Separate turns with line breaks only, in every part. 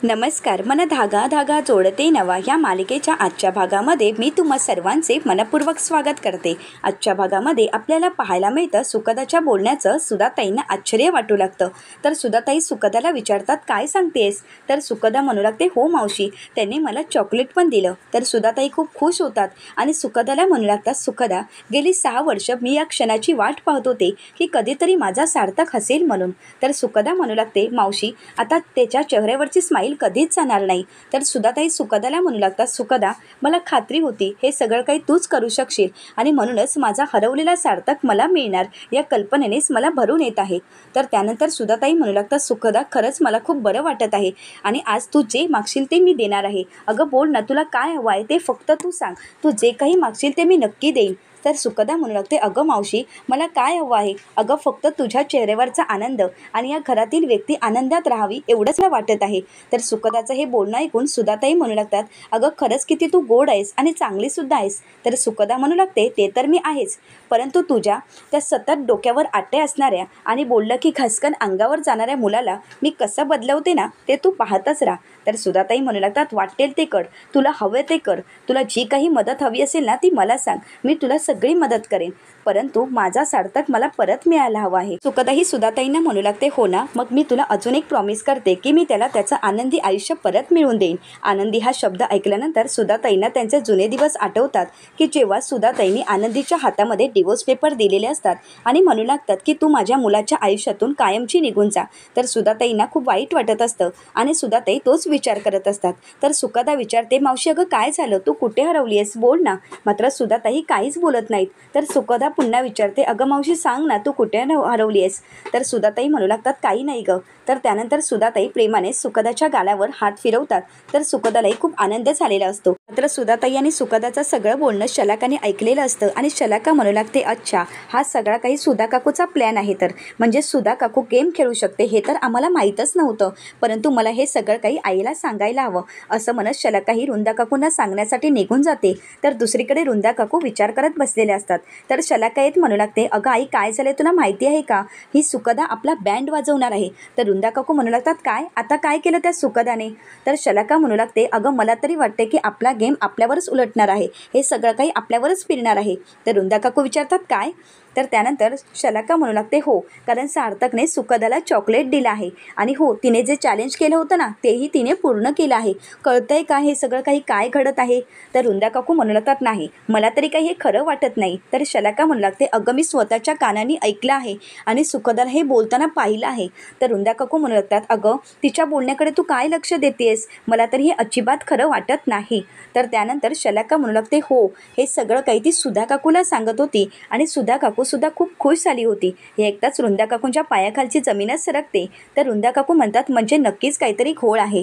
नमस्कार. मन धागा धागा जोडते नवा या मालिकेच्या आजच्या भागामध्ये मी तुम्हा सर्वांचे मनपूर्वक स्वागत करते. आजच्या भागामध्ये आपल्याला पाहायला मिळतं सुखदाच्या बोलण्याचं सुधाताईंना आश्चर्य वाटू लागतं. तर सुधाताई सुखदाला विचारतात, काय सांगतेस? तर सुखदा म्हणू लागते, हो मावशी, त्यांनी मला चॉकलेट पण दिलं. तर सुधाताई खूप खुश होतात आणि सुखदाला म्हणू लागतात, सुखदा, गेली 6 वर्ष मी या क्षणाची वाट पाहत होते की कधीतरी माझा सार्थक हसेल म्हणून. तर सुखदा म्हणू लागते, मावशी, आता त्याच्या चेहऱ्यावरची स्माईल कधीच जाणार नाही. तर सुधाताई सुखदाला म्हणू लागतात, सुखदा, मला खात्री होती हे सगळं काही तूच करू शकशील आणि म्हणूनच माझा हरवलेला सार्थक मला मिळणार या कल्पनेनेच मला भरून येत आहे. तर त्यानंतर सुधाताई म्हणू लागतात, सुखदा, खरंच मला खूप बरं वाटत आहे आणि आज तू जे मागशील ते मी देणार आहे. अगं बोल ना, तुला काय हवं आहे ते फक्त तू सांग. तू जे काही मागशील ते मी नक्की देईन. तर सुखदा म्हणू लागते, अगं मावशी, मला काय हवं आहे? अगं फक्त तुझ्या चेहऱ्यावरचा आनंद आणि या घरातील व्यक्ती आनंदात राहावी एवढंच मला वाटत आहे. तर सुखदाचं हे बोलणं ऐकून सुधाताई म्हणू लागतात, अगं खरंच किती तू गोड आहेस आणि चांगलीसुद्धा आहेस. तर सुखदा म्हणू लागते, ते तर मी आहेच, परंतु तुझ्या त्या सतत डोक्यावर आटे असणाऱ्या आणि बोललं की घसकन अंगावर जाणाऱ्या मुलाला मी कसं बदलवते ना, ते तू पाहतच राहा. तर सुधाताई म्हणू लागतात, वाटेल ते कर, तुला हवे ते कर, तुला जी काही मदत हवी असेल ना ती मला सांग, मी तुला सगळी मदत करेन, परंतु माझा सार्थक मला परत मिळायला हवा आहे. सुखदाही सुधाताईंना म्हणू लागते, हो ना, मग मी तुला अजून एक प्रॉमिस करते की मी त्याला त्याचं आनंदी आयुष्य परत मिळवून देईन. आनंदी हा शब्द ऐकल्यानंतर सुधाताईंना त्यांचे जुने दिवस आठवतात की जेव्हा सुधाताईंनी आनंदीच्या हातामध्ये डिवोर्स पेपर दिलेले असतात आणि म्हणू लागतात की तू माझ्या मुलाच्या आयुष्यातून कायमची निघून जा. तर सुधाताईंना खूप वाईट वाटत असतं आणि सुधाताई तोच विचार करत असतात. तर सुखदा विचारते, मावशी, अगं काय झालं? तू कुठे हरवली आहेस? बोल ना. मात्र सुधाताई काहीच बोलत नाहीत. तर सुखदा पुन्हा विचारते, अगं मावशी, सांग ना, तू कुठे हरवली आहेस? तर सुधाताई म्हणू लागतात, काही नाही गं. तर त्यानंतर सुधाताई प्रेमाने सुखदाच्या गालावर हात फिरवतात. तर सुखदालाही खूप आनंद झालेला असतो. मात्र सुधाताई आणि सुखदाचं सगळं बोलणं शलाकाने ऐकलेलं असतं आणि शलाका म्हणू लागते, अच्छा, हा सगळा काही सुधा काकूचा प्लॅन आहे. तर म्हणजे सुधा काकू गेम खेळू शकते हे तर आम्हाला माहीतच नव्हतं, परंतु मला हे सगळं काही आईला सांगायला हवं, असं म्हणत शलाका ही रुंदा काकूंना सांगण्यासाठी निघून जाते. तर दुसरीकडे रुंदा काकू विचार करत बसलेले असतात. तर शलाका येत म्हणू लागते, अगं आई, काय झाले तुला माहिती आहे का? ही सुखदा आपला बँड वाजवणार आहे. तर रुंदा काकू म्हणू लागतात, काय? आता काय केलं त्या सुखदाने? तर शलाका म्हणू लागते, अगं मला तरी वाटते की आपला गेम आपल्यावरच उलटणार आहे, हे सगळं काही आपल्यावरच फिरणार आहे. तर रुंदा काकू विचारतात, काय? तर त्यानंतर शलाका म्हणू लागते, हो, कारण सार्थकने सुखदाला चॉकलेट दिलं आहे आणि हो, तिने जे चॅलेंज केलं होतं ना तेही तिने पूर्ण केलं आहे. कळतंय का हे सगळं काही काय घडत आहे? तर रुंदा काकू म्हणू लागतात, नाही, मला तरी काही हे खरं वाटत नाही. तर शलाका म्हणू लागते, अगं मी स्वतःच्या कानाने ऐकलं आहे आणि सुखदाला हे बोलताना पाहिलं आहे. तर रुंदा काकू म्हणू लागतात, अगं तिच्या बोलण्याकडे तू काय लक्ष देतेस? मला तरी हे अजिबात खरं वाटत नाही. तर त्यानंतर शलाका म्हणू लागते, हो, हे सगळं काही ती सुधा काकूला सांगत होती आणि सुधा काकू सुद्धा खूप खुश झाली होती. हे ऐकताच रुंदा काकूंच्या पायाखालची जमीनच सरकते. तर रुंदा काकू म्हणतात, म्हणजे नक्कीच काहीतरी घोळ आहे.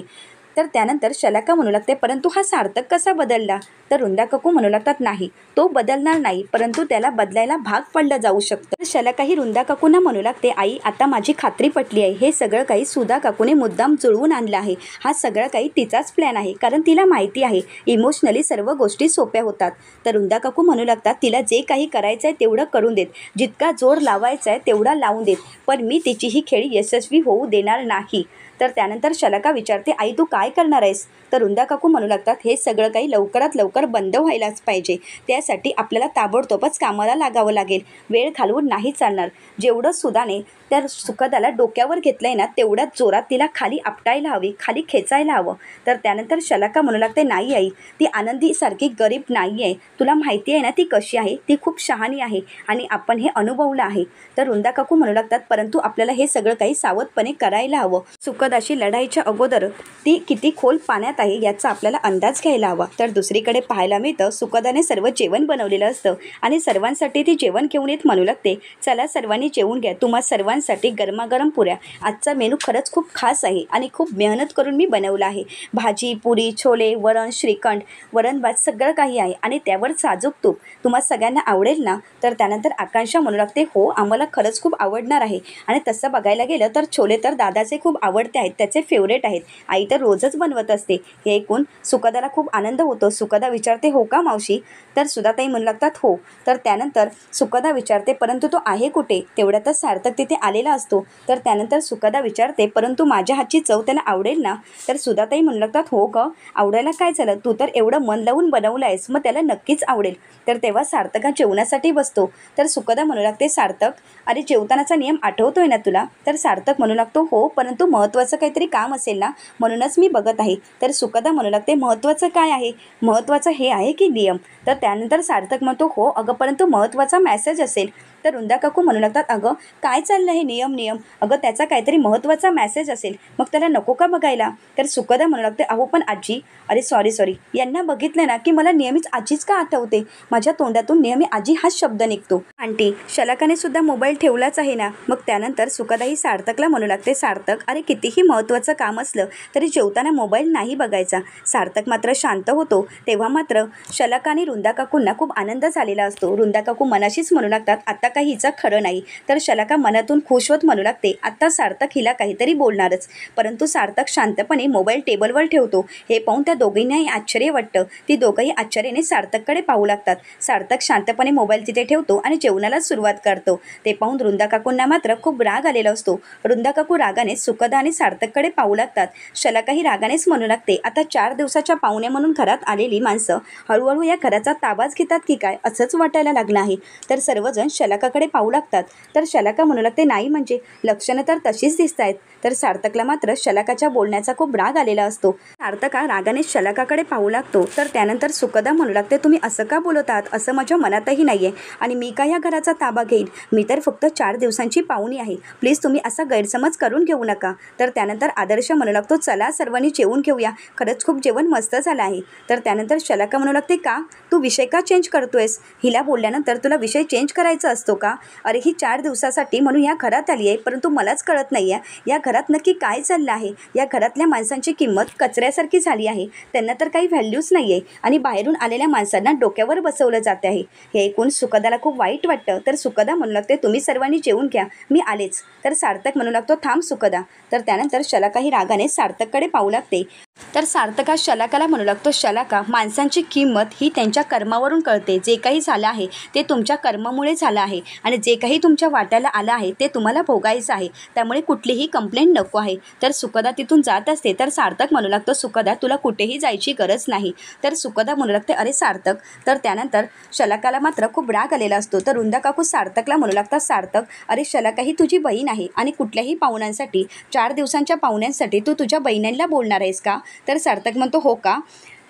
तर त्यानंतर शलाका म्हणू लागते, परंतु हा सार्थक कसा बदलला? तर रुंदा काकू म्हणू लागतात, नाही, तो बदलणार नाही, परंतु त्याला बदलायला भाग पडलं जाऊ शकतं. तर शलाका ही रुंदा काकूंना म्हणू लागते, आई, आता माझी खात्री पटली आहे, हे सगळं काही सुधा काकूने मुद्दाम जुळवून आणलं आहे. हा सगळं काही तिचाच प्लॅन आहे, कारण तिला माहिती आहे इमोशनली सर्व गोष्टी सोप्या होतात. तर रुंदा काकू म्हणू लागतात, तिला जे काही करायचं आहे तेवढं करून देत, जितका जोर लावायचा आहे तेवढा लावून देत, पण मी तिची ही खेळी यशस्वी होऊ देणार नाही. तर त्यानंतर शलाका विचारते, आई, तू काय करणार आहेस? तर रुंदा काकू म्हणू लागतात, हे सगळं काही लवकरात लवकर बंद व्हायलाच पाहिजे, त्यासाठी आपल्याला ताबडतोबच कामाला लागावं लागेल, वेळ घालवून नाही चालणार. जेवढं सुधाने त्या सुखदाला डोक्यावर घेतलं आहे ना तेवढ्याच जोरात तिला खाली आपटायला हवी, खाली खेचायला हवं. तर त्यानंतर शलाका म्हणू लागते, नाही आई, ती आनंदीसारखी गरीब नाही आहे, तुला माहिती आहे ना ती कशी आहे, ती खूप शहाणी आहे आणि आपण हे अनुभवलं आहे. तर रुंदा काकू म्हणू लागतात, परंतु आपल्याला हे सगळं काही सावधपणे करायला हवं. सुखदाशी लढाईच्या अगोदर ती किती खोल पाण्यात आहे याचा आपल्याला अंदाज घ्यायला हवा. तर दुसरीकडे पाहायला मिळतं सुखदाने सर्व जेवण बनवलेलं असतं आणि सर्वांसाठी ती जेवण घेऊन येत म्हणू लागते, चला सर्वांनी जेवून घ्या, तुम्हा सर्वांसाठी गरमागरम पुऱ्या, आजचा मेनू खरंच खूप खास आहे आणि खूप मेहनत करून मी बनवला आहे. भाजी, पुरी, छोले, वरण, श्रीखंड, वरण भात सगळं काही आहे आणि त्यावर साजूक तूप, तुम्हा सगळ्यांना आवडेल ना? तर त्यानंतर आकांक्षा म्हणू लागते, हो, आम्हाला खरंच खूप आवडणार आहे आणि तसं बघायला गेलं तर छोले तर दादाचे खूप आवडते आहेत, त्याचे फेवरेट आहेत. आई तर रोजच बनवत असते. हे ऐकून सुखदाला खूप आनंद होतो. सुखदा विचारते, हो का मावशी? तर सुधाताई म्हणू लागतात, हो. तर त्यानंतर सुखदा विचारते, परंतु तो आहे कुठे? तेवढ्यातच सार्थक तिथे आलेला असतो. तर त्यानंतर सुखदा विचारते, परंतु माझ्या हातची चव त्याला आवडेल ना? तर सुधाताई म्हणू लागतात, हो का? आवडायला काय झालं? तू तर एवढं मन लावून बनवलं आहेस, मग त्याला नक्कीच आवडेल. तर तेव्हा सार्थक हा जेवणासाठी बसतो. तर सुखदा म्हणू लागते, सार्थक, अरे जेवतानाचा नियम आठवतोय ना तुला? तर सार्थक म्हणू लागतो, हो, परंतु महत्त्वाचं काहीतरी काम असेल ना, म्हणूनच मी बघत आहे. तर सुखदा म्हणू लागते, महत्त्वाचं काय आहे? महत्त्वाचं हे आहे की नियम? तर त्यानंतर सार्थक म्हणतो, हो अगं, परंतु महत्त्वाचा मेसेज असेल. तर वृंदा काकू म्हणू लागतात, अगं काय चाललं हे नियम नियम? अगं त्याचा काहीतरी महत्त्वाचा मेसेज असेल, मग त्याला नको का बघायला? तर सुखदा म्हणू लागते, अहो पण आजी, अरे सॉरी, यांना बघितलं ना की मला नेहमीच आजीच का आठवते? माझ्या तोंडातून नेहमी आजी हाच शब्द निघतो. आंटी, शलाकाने सुद्धा मोबाईल ठेवलाच आहे ना? मग त्यानंतर सुखदाही सार्थकला म्हणू लागते, सार्थक, अरे कितीही महत्त्वाचं काम असलं तरी जेवताना मोबाईल नाही बघायचा. सार्थक मात्र शांत होतो. तेव्हा मात्र शलाका आणि वृंदा काकूंना खूप आनंद झालेला असतो. वृंदा काकू मनाशीच म्हणू लागतात, आता काही हिचं खरं नाही. तर शलाका मनातून खुश होत म्हणू लागते, आता सार्थक हिला काहीतरी बोलणारच. परंतु सार्थक शांतपणे मोबाईल टेबलवर ठेवतो. हे पाहून त्या दोघींनाही आश्चर्य वाटतं. ती दोघंही आश्चर्याने सार्थककडे पाहू लागतात. सार्थक शांतपणे मोबाईल तिथे ठेवतो आणि जेवणाला सुरुवात करतो. ते पाहून वृंदा काकूंना मात्र खूप राग आलेला असतो. वृंदा काकू रागाने सुखदा आणि सार्थककडे पाहू लागतात. शलाकाही रागानेच म्हणू लागते, आता 4 दिवसाच्या पाहुण्या म्हणून घरात आलेली माणसं हळूहळू या घराचा ताबाच घेतात की काय, असंच वाटायला लागलं आहे. तर सर्वजण शलाकाकडे पाहू लागतात. तर शलाका म्हणू लागते, नाही म्हणजे लक्षणं तर तशीच दिसत आहेत. तर सार्थकला मात्र शलाकाच्या बोलण्याचा खूप राग आलेला असतो. सार्थका रागाने शलाकाकडे पाहू लागतो. तर त्यानंतर सुखदा म्हणू लागते, तुम्ही असं का बोलत आहात? असं माझ्या मनातही नाही आहे आणि मी काय या घराचा ताबा घेईन? मी तर फक्त 4 दिवसांची पाहुणी आहे. प्लीज तुम्ही असा गैरसमज करून घेऊ नका. तर त्यानंतर आदर्श म्हणू लागतो, चला सर्वांनी जेवून घेऊया, खरंच खूप जेवण मस्त झालं आहे. तर त्यानंतर शलाका म्हणू लागते, का तू विषय का चेंज करतोयस? हिला बोलल्यानंतर तुला विषय चेंज करायचा असतो का? अरे ही 4 दिवसासाठी म्हणून या घरात आली आहे, परंतु मलाच कळत नाही आहे या घरात नक्की काय चाललं आहे. या घरातल्या माणसांची किंमत कचऱ्यासारखी झाली आहे. त्यांना तर काही व्हॅल्यूच नाही आहे आणि बाहेरून आलेल्या माणसांना डोक्यावर बसवलं जाते आहे. हे ऐकून सुखदाला खूप वाईट वाटतं. तर सुखदा म्हणू लागते, तुम्ही सर्वांनी जेवून घ्या, मी आलेच. तर सार्थक म्हणू लागतो, थांब सुखदा. तर त्यानंतर शलाकाही रागाने सार्थककडे पाहू लागते. तर सार्थका शलाकाला म्हणू लागतो, शलाका, माणसांची किंमत ही त्यांच्या कर्मावरून कळते. जे काही झालं आहे ते तुमच्या कर्मामुळे झालं आहे आणि जे काही तुमच्या वाट्याला आलं आहे ते तुम्हाला भोगायचं आहे. त्यामुळे कुठलीही कंप्लेंट नको आहे. तर सुखदा तिथून जात असते. तर सार्थक म्हणू लागतो, सुखदा तुला कुठेही जायची गरज नाही. तर सुखदा म्हणू लागते, अरे सार्थक. तर त्यानंतर शलाकाला मात्र खूप राग आलेला असतो. तर वृंदा काकू सार्थकला म्हणू लागतात, सार्थक, अरे शलाका ही तुझी बहीण आहे आणि कुठल्याही पाहुण्यांसाठी 4 दिवसांच्या पाहुण्यांसाठी तू तुझ्या बहिणीला बोलणार आहेस का? तर सार्थक म्हणतो, हो का,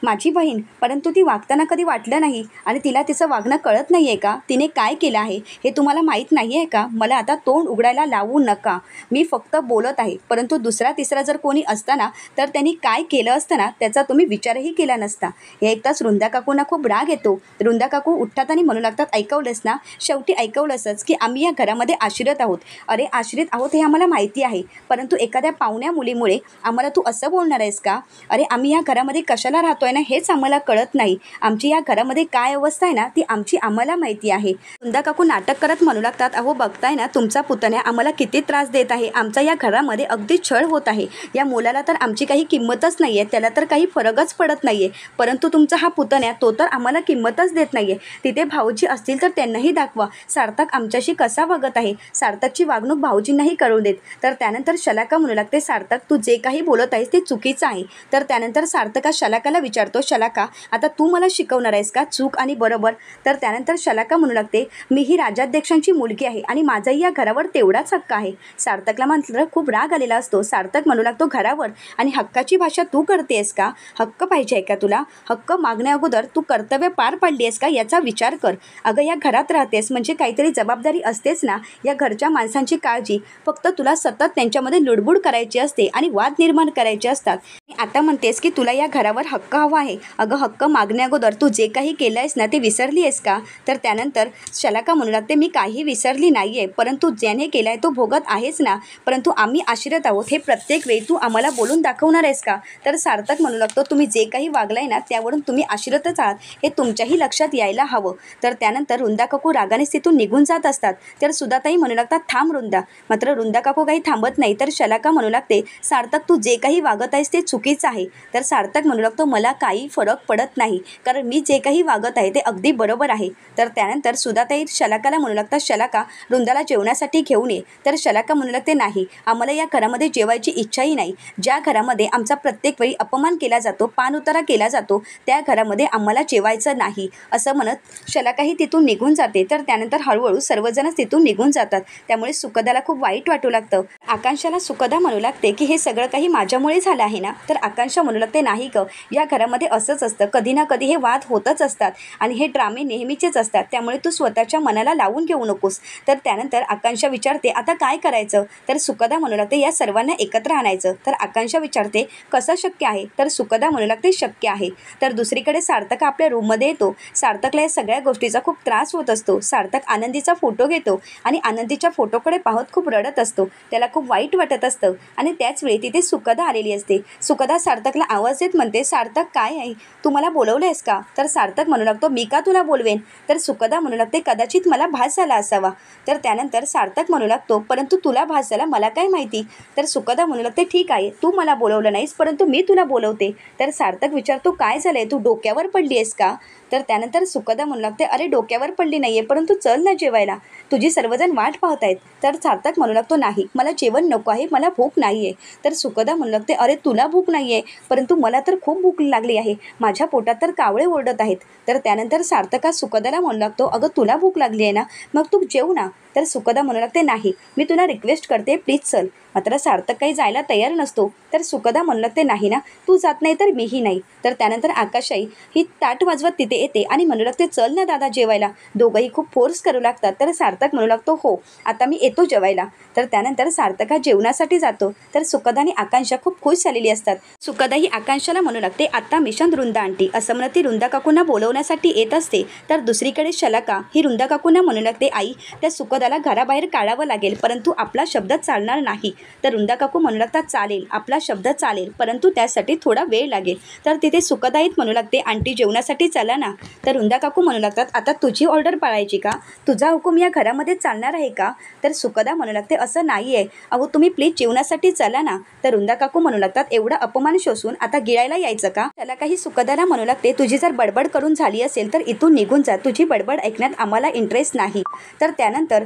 माझी बहीण, परंतु ती वागताना कधी वाटलं नाही आणि तिला तिचं वागणं कळत नाही आहे का? तिने काय केलं आहे हे तुम्हाला माहीत नाही आहे का? मला आता तोंड उघडायला लावू नका. मी फक्त बोलत आहे. परंतु दुसरा तिसरा जर कोणी असताना तर त्यांनी काय केलं असतं ना त्याचा तुम्ही विचारही केला नसता. हे ऐकताच वृंदा काकूंना खूप राग येतो. वृंदा काकू उठतात आणि म्हणू लागतात, ऐकवलंस ना, शेवटी ऐकवलंसच की आम्ही या घरामध्ये आश्रित आहोत. अरे आश्रित आहोत हे आम्हाला माहिती आहे, परंतु एखाद्या पाहुण्या मुलीमुळे आम्हाला तू असं बोलणार आहेस का? अरे आम्ही या घरामध्ये कशाला राहतोय ना हेच आम्हाला कळत नाही. आमची या घरामध्ये काय अवस्था आहे ना ती आम्हाला माहिती आहे. वृंदा काकू नाटक करत म्हणू लागतात, अहो बघताय ना तुमचा पुतण्या आम्हाला किती त्रास देत आहे. आमचा या घरामध्ये अगदी छळ होत आहे. या मुलाला तर आमची काही किंमतच नाही आहे, त्याला तर काही फरकच पडत नाही आहे. परंतु तुमचा हा पुतण्या तो तर आम्हाला किंमतच देत नाही आहे. तिथे भाऊजी असतील तर त्यांनाही दाखवा सार्थक आमच्याशी कसा वागत आहे. सार्थकची वागणूक भाऊजींनाही कळू देत. तर त्यानंतर शलाका म्हणू लागते, सार्थक तू जे काही बोलत आहेस ते चुकीचं आहे. तर त्यानंतर सार्थका शलाकाला विचारतो, शलाका आता तू मला शिकवणार आहेस का चूक आणि बरोबर? तर त्यानंतर शलाका म्हणू लागते, मी ही राजाध्यक्षांची मुलगी आहे आणि माझाही या घरावर तेवढाच हक्क आहे. सार्थकला मात्र खूप राग आलेला असतो. सार्थक म्हणू लागतो, घरावर आणि हक्काची भाषा तू करतेस का? हक्क पाहिजे आहे का तुला? हक्क मागण्या अगोदर तू कर्तव्य पार पाडली आहेस का याचा विचार कर. अगं या घरात राहतेस म्हणजे काहीतरी जबाबदारी असतेच ना. या घरच्या माणसांची काळजी फक्त तुला सतत त्यांच्यामध्ये लुडबुड करायची असते आणि वाद निर्माण करायचे असतात. आता म्हणतेस की तुला या घरावर हक्क हवा हवं आहे? अगं हक्क मागण्या अगोदर तू जे काही केलं आहेस ना ते विसरली आहेस का? तर त्यानंतर शलाका म्हणू लागते, मी काही विसरली नाही आहे, परंतु ज्याने केला आहे तो भोगत आहेच ना. परंतु आम्ही आश्रित आहोत हे प्रत्येक वेळी तू आम्हाला बोलून दाखवणार आहेस का? तर सार्थक म्हणू लागतो, तुम्ही जे काही वागलाय ना त्यावरून तुम्ही आश्रितच आहात हे तुमच्याही लक्षात यायला हवं. तर त्यानंतर वृंदा काकू रागाने तिथून निघून जात असतात. तर सुधाताई म्हणू लागतात, थांब वृंदा. मात्र वृंदा काकू काही थांबत नाही. तर शलाका म्हणू लागते, सार्थक तू जे काही वागत आहेस ते चुकीचं आहे. तर सार्थक म्हणू लागतो, मला काही फरक पडत नाही, कारण मी जे काही वागत आहे ते अगदी बरोबर आहे. तर त्यानंतर सुधाताई शलाकाला म्हणू लागतात, शलाका वृंदाला जेवणासाठी घेऊन ये. तर शलाका म्हणू लागते, नाही, आम्हाला या घरामध्ये जेवायची इच्छाही नाही. ज्या घरामध्ये आमचा प्रत्येक वेळी अपमान केला जातो, पाणउतारा केला जातो, त्या घरामध्ये आम्हाला जेवायचं नाही, असं म्हणत शलाकाही तिथून निघून जाते. तर त्यानंतर हळूहळू सर्वजणच तिथून निघून जातात. त्यामुळे सुखदाला खूप वाईट वाटू लागतं. आकांक्षाला सुखदा म्हणू लागते की हे सगळं काही माझ्यामुळे झालं आहे ना. तर आकांक्षा म्हणू लागते, नाही ग, या घरामध्ये असंच असतं, कधी ना कधी हे वाद होतच असतात आणि हे ड्रामे नेहमीचेच असतात, त्यामुळे तू स्वतःच्या मनाला लावून घेऊ नकोस. तर त्यानंतर आकांक्षा विचारते, आता काय करायचं? तर सुखदा म्हणू लागते, या सर्वांना एकत्र आणायचं. तर आकांक्षा विचारते, कसं शक्य आहे? तर सुखदा म्हणू लागते, शक्य आहे. तर दुसरीकडे सार्थक आपल्या रूममध्ये येतो. सार्थकला या सगळ्या गोष्टीचा खूप त्रास होत असतो. सार्थक आनंदीचा फोटो घेतो आणि आनंदीच्या फोटोकडे पाहत खूप रडत असतो. त्याला खूप वाईट वाटत असतं आणि त्याचवेळी तिथे सुखदा आलेली असते. सुखदा सार्थकला आवाज देत म्हणते, सार्थक काय आहे, तू मला बोलवलं आहेस का? तर सार्थक म्हणू लागतो, मी का तुला बोलवेन? तर सुखदा म्हणू लागते, कदाचित मला भास झाला असावा. तर त्यानंतर सार्थक म्हणू लागतो, परंतु तुला भास झाला मला काय माहिती? तर सुखदा म्हणू लागते, ठीक आहे, तू मला बोलवलं नाहीस, परंतु मी तुला बोलवते. तर सार्थक विचारतो, काय झालंय, तू डोक्यावर पडली आहेस का? तर त्यानंतर सुखदा म्हणू लागते, अरे डोक्यावर पडली नाही आहे, परंतु चल ना जेवायला, तुझी सर्वजण वाट पाहत आहेत. तर सार्थक म्हणू लागतो, नाही, मला जेवण नको आहे, मला भूक नाही आहे. तर सुखदा म्हणू लागते, अरे तुला भूक नाही आहे, परंतु मला तर खूप भूक लागली आहे, माझ्या पोटात तर कावळे ओरडत आहेत. तर त्यानंतर सार्थका सुखदाला म्हणू लागतो, अगं तुला भूक लागली आहे ना, मग तू जेव ना. तर सुखदा म्हणू लागते, नाही, मी तुला रिक्वेस्ट करते, प्लीज चल. मात्र सार्थक काही जायला तयार नसतो. तर सुखदा म्हणू लागते, नाही ना, तू जात नाही तर मीही नाही. तर त्यानंतर आकाशाई ही ताट वाजवत तिथे येते आणि म्हणू लागते, चल ना दादा जेवायला. दोघंही खूप फोर्स करू लागतात. तर सार्थक म्हणू लागतो, हो, आता मी येतो जेवायला. तर त्यानंतर सार्थक हा जेवणासाठी जातो. तर सुखदा आणि आकांक्षा खूप खुश झालेली असतात. सुखदा ही आकांक्षाला म्हणू लागते, आता मिशन वृंदा आंटी, असं म्हणत ती वृंदा काकूंना बोलवण्यासाठी येत असते. तर दुसरीकडे शलाका ही वृंदा काकूंना म्हणू लागते, आई, त्या सुखदाला घराबाहेर काढावं लागेल, परंतु आपला शब्द चालणार नाही. तर वृंदा काकू म्हणू लागतात, चालेल, आपला शब्द चालेल, परंतु त्यासाठी थोडा वेळ लागेल. तर तिथे सुखदाईत म्हणू लागते, आंटी जेवणासाठी चला ना. तर वृंदा काकू म्हणू लागतात, आता तुझी ऑर्डर पाळायची का? तुझा हुकूम या घरामध्ये चालणार आहे का? तर सुखदा म्हणू लागते, असं नाही आहे, अहो तुम्ही प्लीज जेवणासाठी चला ना. तर वृंदा काकू म्हणू लागतात, एवढा अपमान शोसून आता गिळायला यायचं का? त्याला काही सुखदाला म्हणू लागते, तुझी जर बडबड करून झाली असेल तर इथून निघून जा, तुझी बडबड ऐकण्यात आम्हाला इंटरेस्ट नाही. तर त्यानंतर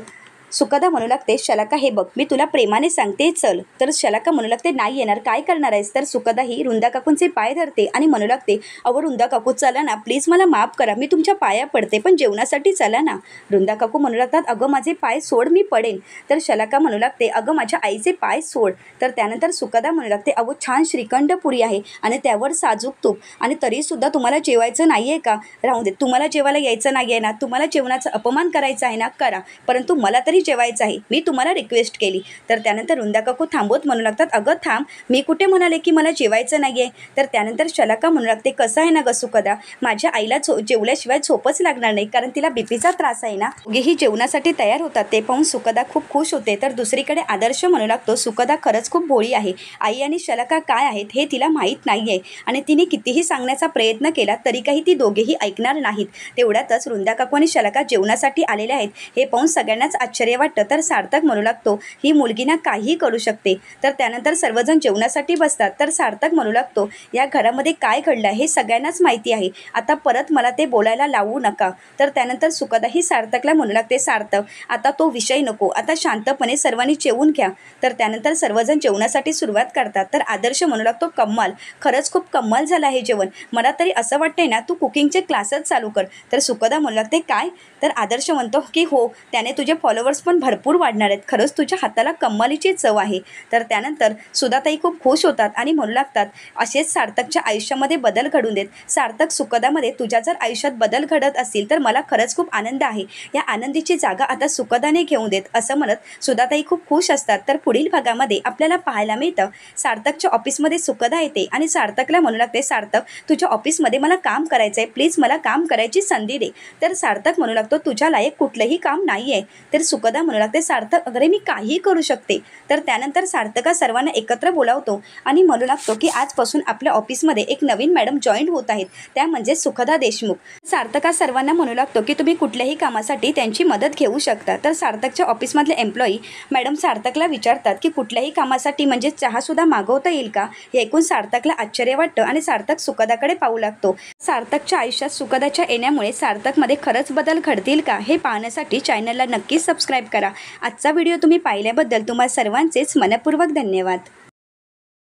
सुखदा म्हणू लागते, शलाका हे बघ, मी तुला प्रेमाने सांगते, चल. तर शलाका म्हणू लागते, नाही येणार, काय करणार आहेस? तर सुखदा ही वृंदा काकूंचे पाय धरते आणि म्हणू लागते, अहो वृंदा काकू चला ना, प्लीज मला माफ करा, मी तुमच्या पाया पडते, पण जेवणासाठी चला ना. वृंदा काकू म्हणू लागतात, अगं माझे पाय सोड, मी पडेन. तर शलाका म्हणू लागते, अगं माझ्या आईचे पाय सोड. तर त्यानंतर सुखदा म्हणू लागते, अहो छान श्रीखंड पुरी आहे आणि त्यावर साजूक तूप, आणि तरीसुद्धा तुम्हाला जेवायचं नाही आहे का? राहू दे, तुम्हाला जेवायला यायचं नाही आहे ना, तुम्हाला जेवणाचा अपमान करायचा आहे ना, करा, परंतु मला तरी जेवायचं आहे, मी तुम्हाला रिक्वेस्ट केली. तर त्यानंतर वृंदा काकू थांबवत म्हणू लागतात, अगं थांब, मी कुठे म्हणाले की मला जेवायचं नाही आहे? तर त्यानंतर शलाका म्हणू लागते, कसं आहे ना ग सुखदा, माझ्या आईला जेवल्याशिवाय झोपच लागणार नाही, कारण तिला बीपीचा त्रास आहे ना. दोघेही जेवणासाठी तयार होतात. ते पाहून सुखदा खूप खुश होते. तर दुसरीकडे आदर्श म्हणू लागतो, सुखदा खरंच खूप भोळी आहे, आई आणि शलाका काय आहेत हे तिला माहीत नाही आहे आणि तिने कितीही सांगण्याचा प्रयत्न केला तरी काही ती दोघेही ऐकणार नाहीत. तेवढ्यातच वृंदा काकू आणि शलाका जेवणासाठी आलेले आहेत. हे पाहून सगळ्यांनाच आश्चर्य वाटतं. तर सार्थक म्हणू लागतो, ही मुलगी ना काहीही करू शकते. तर त्यानंतर सर्वजण जेवणासाठी बसतात. तर सार्थक म्हणू लागतो, या घरामध्ये काय घडलं हे सगळ्यांनाच माहिती आहे, आता परत मला ते बोलायला लावू नका. तर त्यानंतर सुखदा ही सार्थकला म्हणू लागते, सार्थक, आता तो विषय नको, आता शांतपणे सर्वांनी जेवून घ्या. तर त्यानंतर सर्वजण जेवणासाठी सुरुवात करतात. तर आदर्श म्हणू लागतो, कमाल, खरंच खूप कमाल झालं आहे जेवण, मला तरी असं वाटतंय ना तू कुकिंगचे क्लासच चालू कर. तर सुखदा म्हणू लागते, काय? तर आदर्श म्हणतो की हो, त्याने तुझे फॉलोअर्स फॉलोअर्स पण भरपूर वाढणार आहेत. खरंच तुझ्या हाताला कमालीची चव आहे. तर त्यानंतर सुधाताई खूप खुश होतात आणि म्हणू लागतात, असेच सार्थकच्या आयुष्यामध्ये बदल घडून देत. सार्थक सुखदामध्ये तुझ्या जर आयुष्यात बदल घडत असतील तर मला खरंच खूप आनंद आहे. या आनंदीची जागा आता सुखदाने घेऊन देत असं म्हणत सुधाताई खूप खुश असतात. तर पुढील भागामध्ये आपल्याला पाहायला मिळतं, सार्थकच्या ऑफिसमध्ये सुखदा येते आणि सार्थकला म्हणू लागते, सार्थक तुझ्या ऑफिसमध्ये मला काम करायचं आहे, प्लीज मला काम करायची संधी दे. तर सार्थक म्हणू लागतो, तुझ्या लायक कुठलंही काम नाही आहे. तर सुखदा म्हणू लागते, सार्थक अगरे मी काहीही करू शकते. तर त्यानंतर सार्थक सर्वांना एकत्र बोलावतो आणि म्हणू लागतो की आजपासून आपल्या ऑफिसमध्ये एक नवीन मॅडम जॉईन होत आहेत, त्या म्हणजे सुखदा देशमुख. सार्थक सर्वांना म्हणू लागतो की तुम्ही कुठल्याही कामासाठी त्यांची मदत घेऊ शकता. तर सार्थकच्या ऑफिसमधले एम्प्लॉई मॅडम सार्थकला विचारतात की कुठल्याही कामासाठी म्हणजे चहासुद्धा मागवता येईल का. हे ऐकून सार्थकला आश्चर्य वाटतं आणि सार्थक सुखदाकडे पाहू लागतो. सार्थकच्या आयुष्यात सुखदाच्या येण्यामुळे सार्थकमध्ये खरंच बदल घडतील का हे पाहण्यासाठी चॅनलला नक्कीच सबस्क्राईब करा. आजचा व्हिडिओ तुम्ही पाहिल्याबद्दल तुम्हा सर्वांचेच मनपूर्वक धन्यवाद.